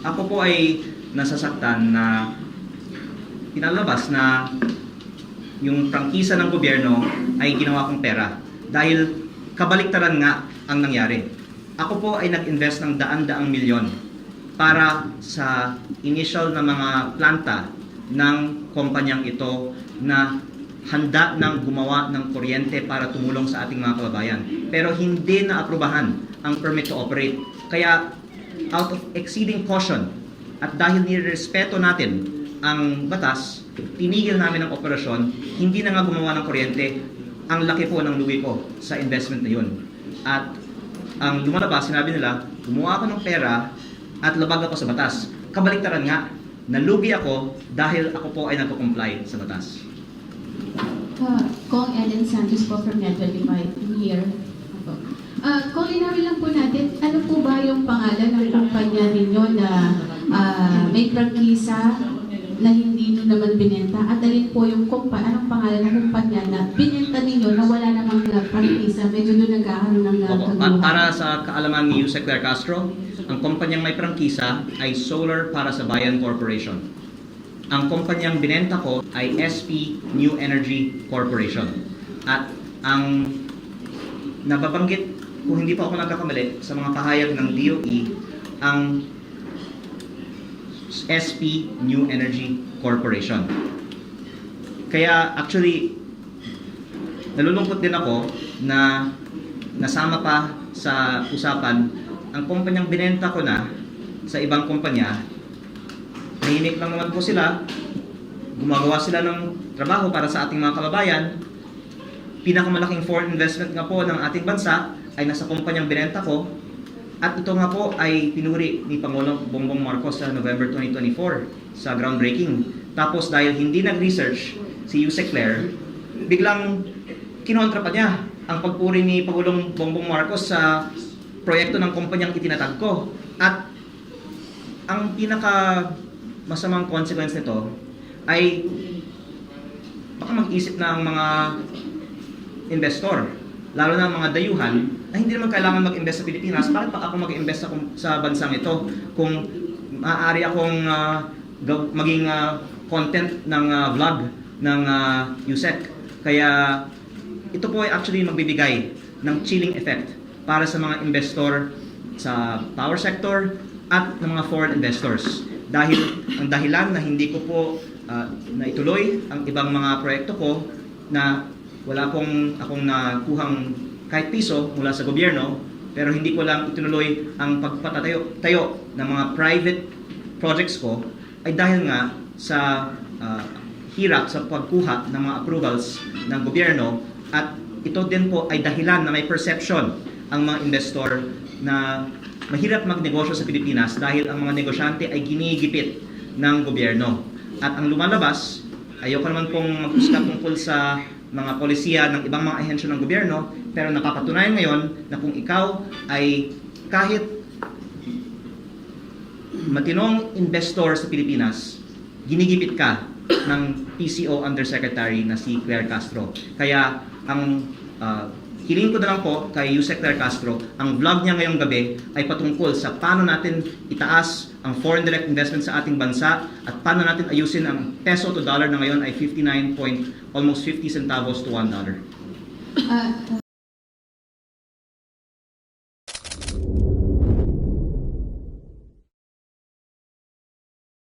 Ako po ay nasasaktan na pinalabas na yung prangkisa ng gobyerno ay ginawa kong pera. Dahil kabaliktaran nga ang nangyari. Ako po ay nag-invest ng daan-daang milyon para sa initial na mga planta ng kumpanyang ito na handa nang gumawa ng kuryente para tumulong sa ating mga kababayan. Pero hindi na aprubahan ang permit to operate. Kaya out of exceeding caution at dahil nirespeto natin ang batas, tinigil namin ang operasyon, hindi na nga gumawa ng kuryente. Ang laki po ng lugi ko sa investment na yun. At ang lumalabas, sinabi nila, gumawa ako ng pera at labag ako sa batas. Kabaliktaran nga, nalugi ako dahil ako po ay nagko-comply sa batas. Kong Ellen Santos po from Net25 here. Kung linawin lang po natin, ano po ba yung pangalan ng kumpanya ninyo na may prangkisa na hindi nyo naman binenta? At alin po yung anong pangalan ng kumpanya na binenta ninyo na wala namang prangkisa? Medyo doon nagkakaroon ng kaguluhan. Para sa kaalaman ni Yusek Claire Castro, ang kumpanyang may prangkisa ay Solar para sa Bayan Corporation. Ang kumpanyang binenta ko ay SP New Energy Corporation. At ang nababanggit, kung hindi pa ako nagkakamali, sa mga pahayag ng DOE, ang SP New Energy Corporation. Kaya actually, nalulungkot din ako na nasama pa sa usapan ang kumpanyang binenta ko na sa ibang kumpanya. Nahimik lang naman po sila, gumagawa sila ng trabaho para sa ating mga kababayan. Pinakamalaking foreign investment nga po ng ating bansa ay nasa kumpanyang binenta ko. At ito nga po ay pinuri ni Pangulong Bongbong Marcos sa November 2024 sa groundbreaking. Tapos dahil hindi nag-research si Yusek Claire, biglang kinontra pa niya ang pagpuri ni Pangulong Bongbong Marcos sa proyekto ng kumpanyang itinatag ko. At ang pinaka masamang consequence nito ay baka mag-isip na ang mga investor, lalo na ang mga dayuhan, na hindi naman kailangan mag-invest sa Pilipinas. Bakit pa ako mag-invest sa bansang ito kung maaari akong maging content ng vlog ng Yusek? Kaya ito po ay actually magbibigay ng chilling effect para sa mga investor sa power sector at ng mga foreign investors. Dahil ang dahilan na hindi ko po naituloy ang ibang mga proyekto ko na wala akong nakuhang kahit piso mula sa gobyerno, pero hindi ko lang itinuloy ang pagpatatayo ng mga private projects ko ay dahil nga sa hirap sa pagkuha ng mga approvals ng gobyerno. At ito din po ay dahilan na may perception ang mga investor na mahirap magnegosyo sa Pilipinas dahil ang mga negosyante ay ginigipit ng gobyerno. At ang lumalabas, ayoko naman pong mag-usap tungkol sa mga polisiya ng ibang mga ahensya ng gobyerno, pero napapatunayan ngayon na kung ikaw ay kahit matinong investor sa Pilipinas, ginigipit ka ng PCO Undersecretary na si Claire Castro. Kaya ang hiling ko na lang po kay Yusek Claire Castro, ang vlog niya ngayong gabi ay patungkol sa paano natin itaas ang foreign direct investment sa ating bansa at paano natin ayusin ang peso to dollar na ngayon ay 59 point almost 50 centavos to $1.